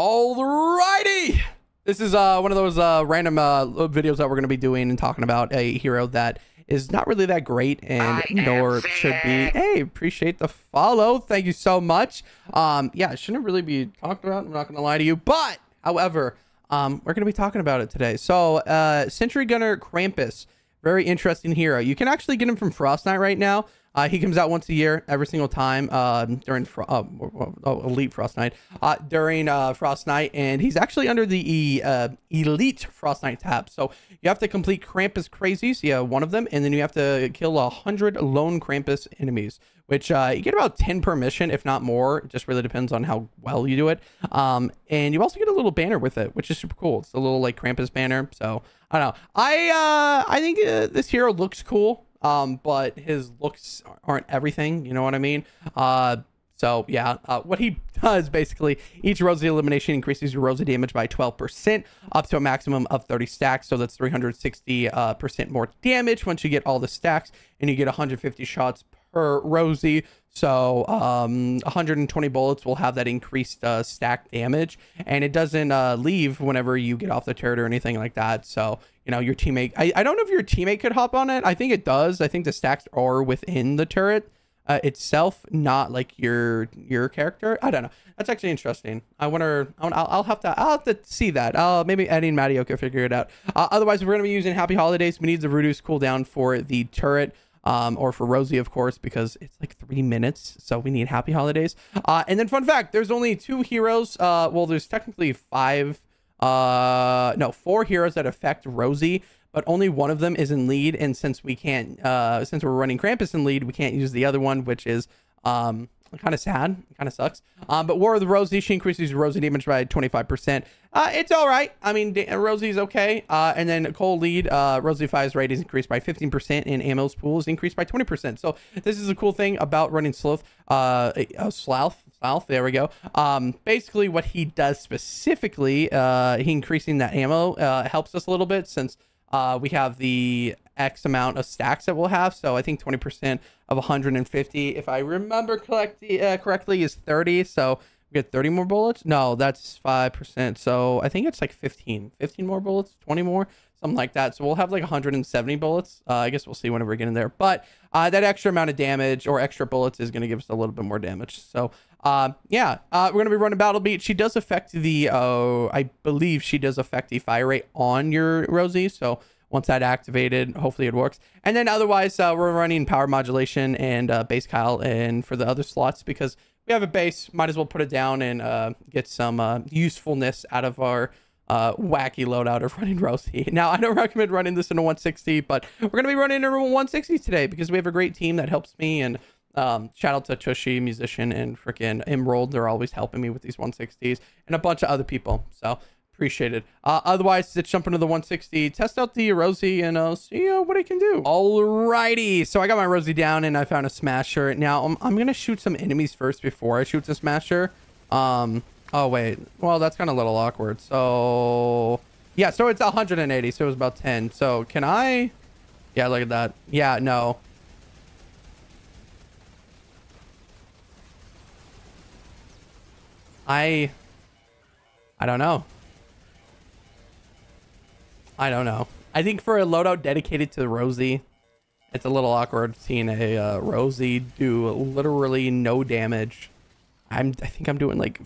Alrighty, this is one of those random videos that we're going to be doing and talking about a hero that is not really that great and nor should be. Hey, appreciate the follow, thank you so much. Yeah, it shouldn't really be talked about, I'm not going to lie to you, but however, we're going to be talking about it today. So Sentry Gunner Krampus, very interesting hero. You can actually get him from Frost Knight right now. He comes out once a year, every single time during Elite Frost Knight, during Frost Knight, and he's actually under the Elite Frost Knight tab. So you have to complete Krampus Crazies, yeah, one of them, and then you have to kill 100 lone Krampus enemies, which you get about 10 per mission, if not more. It just really depends on how well you do it. And you also get a little banner with it, which is super cool. It's a little like Krampus banner. So I don't know. I think this hero looks cool. But his looks aren't everything, you know what I mean? So yeah, what he does basically, each Rosie elimination increases your Rosie damage by 12% up to a maximum of 30 stacks. So that's 360% more damage once you get all the stacks, and you get 150 shots per Rosie. So 120 bullets will have that increased stack damage, and it doesn't leave whenever you get off the turret or anything like that. So you know, your teammate, I don't know if your teammate could hop on it. I think it does. I think the stacks are within the turret itself, not like your character. I don't know. That's actually interesting. I wonder, I'll have to see that. Maybe Eddie and Matteo can figure it out. Otherwise, we're gonna be using Happy Holidays. We need the reduce cooldown for the turret. Or for Rosie, of course, because it's like 3 minutes, so we need Happy Holidays. And then fun fact, there's only 2 heroes, well, there's technically 4 heroes that affect Rosie, but only one of them is in lead, and since we can't since we're running Krampus in lead, we can't use the other one, which is kind of sad. It kind of sucks. But War of the Rosie, she increases Rosie damage by 25%. It's all right. I mean, Rosie's okay. And then Cole lead, Rosie 5's rate is increased by 15%, and ammo's pool is increased by 20%. So this is a cool thing about running Sloth. Sloth. There we go. Basically, what he does specifically, he increasing that ammo helps us a little bit, since we have the X amount of stacks that we'll have. So I think 20% of 150, if I remember correctly, is 30. So we get 30 more bullets. No, that's 5%. So I think it's like 15 more bullets, 20 more, something like that. So we'll have like 170 bullets. I guess we'll see whenever we get in there. But that extra amount of damage or extra bullets is going to give us a little bit more damage. So yeah, we're going to be running Battle Beat. She does affect the, I believe she does affect the fire rate on your Rosie. So once that activated, hopefully it works. And then otherwise, we're running power modulation and base Kyle and for the other slots, because we have a base, might as well put it down and get some usefulness out of our wacky loadout of running Rosie. Now, I don't recommend running this in a 160, but we're going to be running in a 160 today because we have a great team that helps me. And shout out to Tushy, Musician, and freaking Emerald. They're always helping me with these 160s, and a bunch of other people. So appreciate it. Otherwise, let's jump into the 160, test out the Rosie, and see what I can do. Alrighty, so I got my Rosie down, and I found a Smasher. Now, I'm going to shoot some enemies first before I shoot the Smasher. Oh, wait. Well, that's kind of a little awkward. So, yeah, so it's 180, so it was about 10. So, can I? Yeah, look at that. Yeah, no. I don't know. I think for a loadout dedicated to Rosie, it's a little awkward seeing a Rosie do literally no damage. I think I'm doing like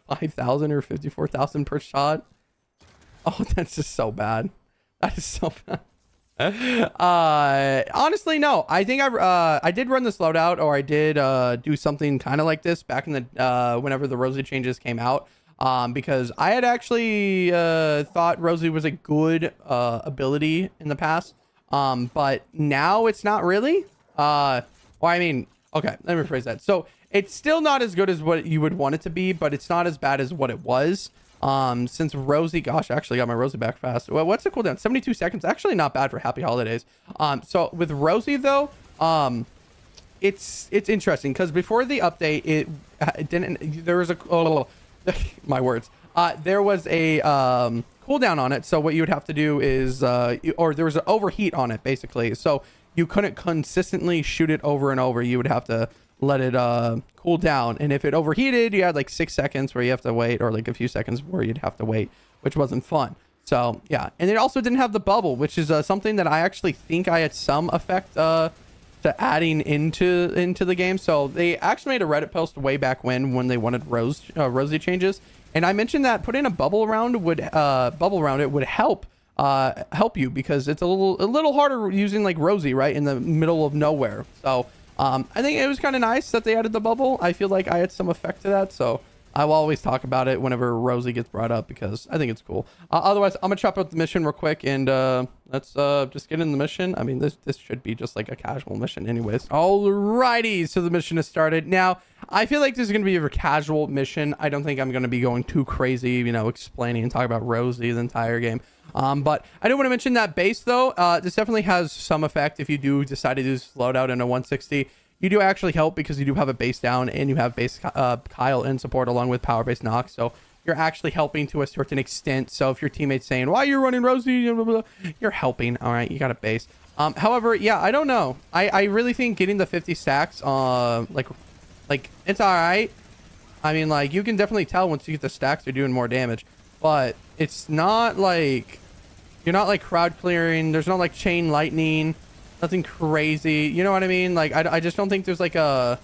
5,000 or 54,000 per shot. Oh, that's just so bad. That is so bad. Honestly, no. I think I did run this loadout, or I did do something kind of like this back in the whenever the Rosie changes came out. Because I had actually thought Rosie was a good ability in the past, but now it's not really. Well, I mean, okay, let me rephrase that. So it's still not as good as what you would want it to be, but it's not as bad as what it was. Since Rosie, gosh, I actually got my Rosie back fast. Well, what's the cooldown? 72 seconds. Actually not bad for Happy Holidays. So with Rosie though, it's interesting because before the update, it didn't. There was a my words. There was a cooldown on it. So what you would have to do is, or there was an overheat on it basically. So you couldn't consistently shoot it over and over. You would have to let it cool down. And if it overheated, you had like 6 seconds where you have to wait, or like a few seconds where you'd have to wait, which wasn't fun. So yeah, and it also didn't have the bubble, which is something that I actually think I had some effect to adding into the game. So they actually made a Reddit post way back when they wanted Rosie changes, and I mentioned that putting a bubble around it would help you, because it's a little harder using like Rosie right in the middle of nowhere. So I think it was kind of nice that they added the bubble. I feel like I had some effect to that, so I will always talk about it whenever Rosie gets brought up, because I think it's cool. Otherwise, I'm gonna chop up the mission real quick, and let's just get in the mission. I mean, this should be just like a casual mission anyways. Alrighty, so the mission has started. Now, I feel like this is gonna be a casual mission. I don't think I'm gonna be going too crazy, you know, explaining and talking about Rosie the entire game. But I do want to mention that base, though. This definitely has some effect if you do decide to do this loadout in a 160. You do actually help, because you do have a base down, and you have base Kyle in support along with power base Nox. So you're actually helping to a certain extent. So if your teammate's saying, why are you running Rosie? Blah, blah, blah, you're helping. All right, you got a base. However, yeah, I don't know. I really think getting the 50 stacks, like it's all right. I mean, like, you can definitely tell once you get the stacks, they're doing more damage. But it's not like, you're not like crowd clearing. There's no like chain lightning. Nothing crazy, you know what I mean? Like, I just don't think there's like a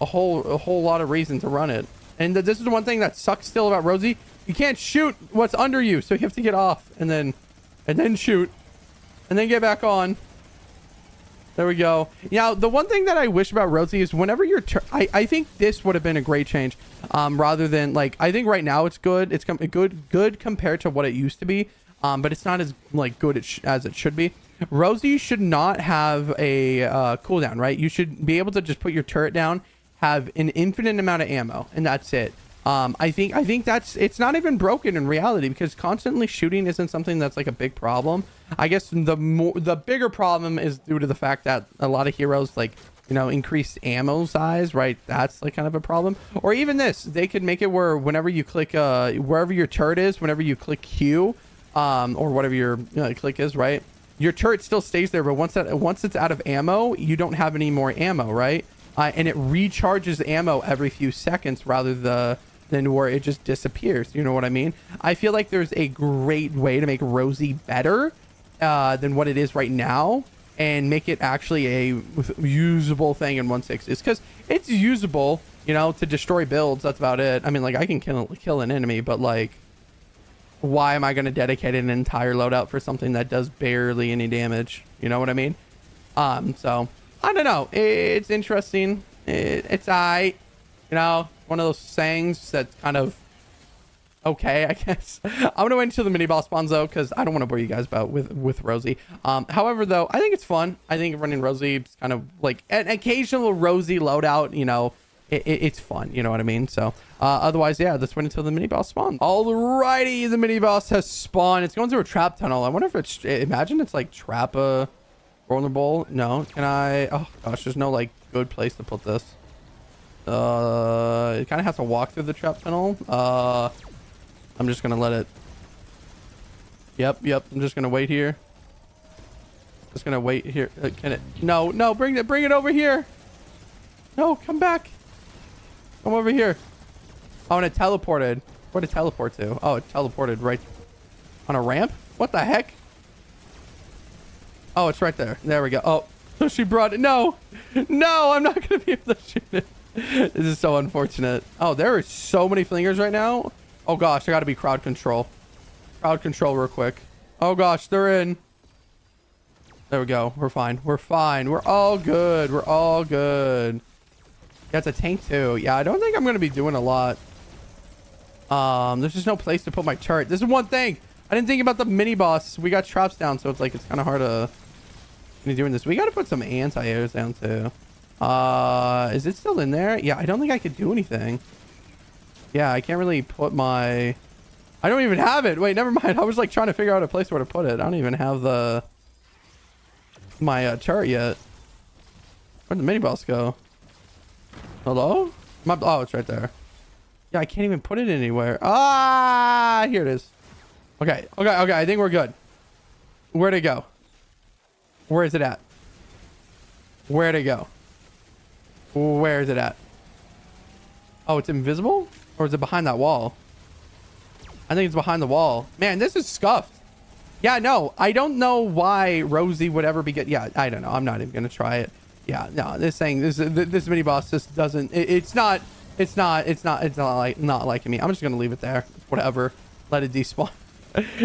whole lot of reason to run it. And this is the one thing that sucks still about Rosie. You can't shoot what's under you, so you have to get off and then shoot and then get back on. There we go. Now, the one thing that I wish about Rosie is whenever you're I think this would have been a great change, rather than like, I think right now it's good. It's good compared to what it used to be, but it's not as like good as it should be. Rosie should not have a cooldown, right? You should be able to just put your turret down, have an infinite amount of ammo, and that's it. I think it's not even broken in reality, because constantly shooting isn't something that's like a big problem. I guess the bigger problem is due to the fact that a lot of heroes, like, you know, increased ammo size, right? That's like kind of a problem. Or even this, they could make it where whenever you click wherever your turret is, whenever you click Q, or whatever your click is, right? Your turret still stays there, but once it's out of ammo, you don't have any more ammo, right? And it recharges ammo every few seconds rather than where it just disappears. You know what I mean? I feel like there's a great way to make Rosie better than what it is right now, and make it actually a usable thing in 160s, because it's usable, you know, to destroy builds. That's about it. I mean, like, I can kill an enemy, but like, why am I going to dedicate an entire loadout for something that does barely any damage? You know what I mean? So I don't know. It's interesting. It's you know, one of those sayings that's kind of okay, I guess. I'm gonna wait until the mini boss spawns, though, because I don't want to bore you guys about with Rosie. However, though, I think it's fun. I think running Rosie is kind of like an occasional Rosie loadout, you know. It's fun, you know what I mean? So otherwise, yeah, let's wait until the mini boss spawns. Alrighty, the mini boss has spawned. It's going through a trap tunnel. I wonder if it's, imagine it's like trap vulnerable. No, can I? Oh gosh, there's no like good place to put this. It kind of has to walk through the trap tunnel. I'm just gonna let it. Yep. I'm just gonna wait here. Just gonna wait here. Can it? No, bring it over here. No, come back. Come over here. Oh, and it teleported. Where'd it teleport to? Oh, it teleported right on a ramp? What the heck? Oh, it's right there. There we go. Oh, she brought it. No, I'm not going to be able to shoot it. This is so unfortunate. Oh, there are so many flingers right now. Oh, gosh, I got to be crowd control. Crowd control real quick. Oh, gosh, they're in. There we go. We're fine. We're all good. Yeah, it's a tank too. Yeah, I don't think I'm going to be doing a lot. There's just no place to put my turret. This is one thing. I didn't think about the mini boss. We got traps down, so it's like, it's kind of hard to be doing this. We got to put some anti-airs down too. Is it still in there? Yeah, I don't think I could do anything. Yeah, I can't really put my... I don't even have it. Wait, never mind. I was like trying to figure out a place where to put it. I don't even have my turret yet. Where'd the mini boss go? Hello? Oh, it's right there. Yeah, I can't even put it anywhere. Ah, here it is. Okay. I think we're good. Where'd it go? Where is it at? Where'd it go? Where is it at? Oh, it's invisible? Or is it behind that wall? I think it's behind the wall. Man, this is scuffed. Yeah, no, I don't know why Rosie would ever be good. Yeah, I don't know. I'm not even going to try it. Yeah, no, this mini boss just doesn't, it's not liking me. I'm just going to leave it there. Whatever. Let it despawn.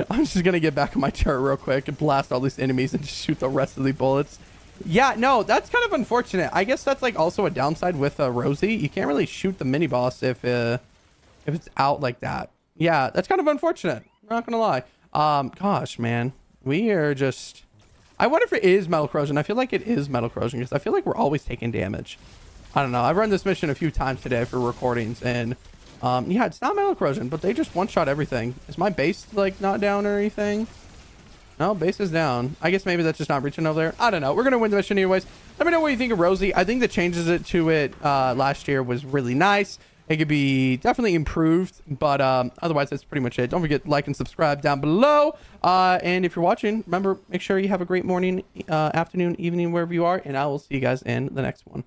I'm just going to get back on my turret real quick and blast all these enemies and just shoot the rest of the bullets. Yeah, no, that's kind of unfortunate. I guess that's like also a downside with Rosie. You can't really shoot the mini boss if it's out like that. Yeah, that's kind of unfortunate. I'm not gonna lie. Gosh, man, we are just. I wonder if it is metal corrosion. I feel like it is metal corrosion because I feel like we're always taking damage. I don't know. I've run this mission a few times today for recordings, and yeah, it's not metal corrosion, but they just one-shot everything. Is my base like not down or anything? No, base is down. I guess maybe that's just not reaching over there. I don't know. We're going to win the mission anyways. Let me know what you think of Rosie. I think the changes to it last year was really nice. It could be definitely improved, but otherwise, that's pretty much it. Don't forget to like and subscribe down below. And if you're watching, remember, make sure you have a great morning, afternoon, evening, wherever you are. And I will see you guys in the next one.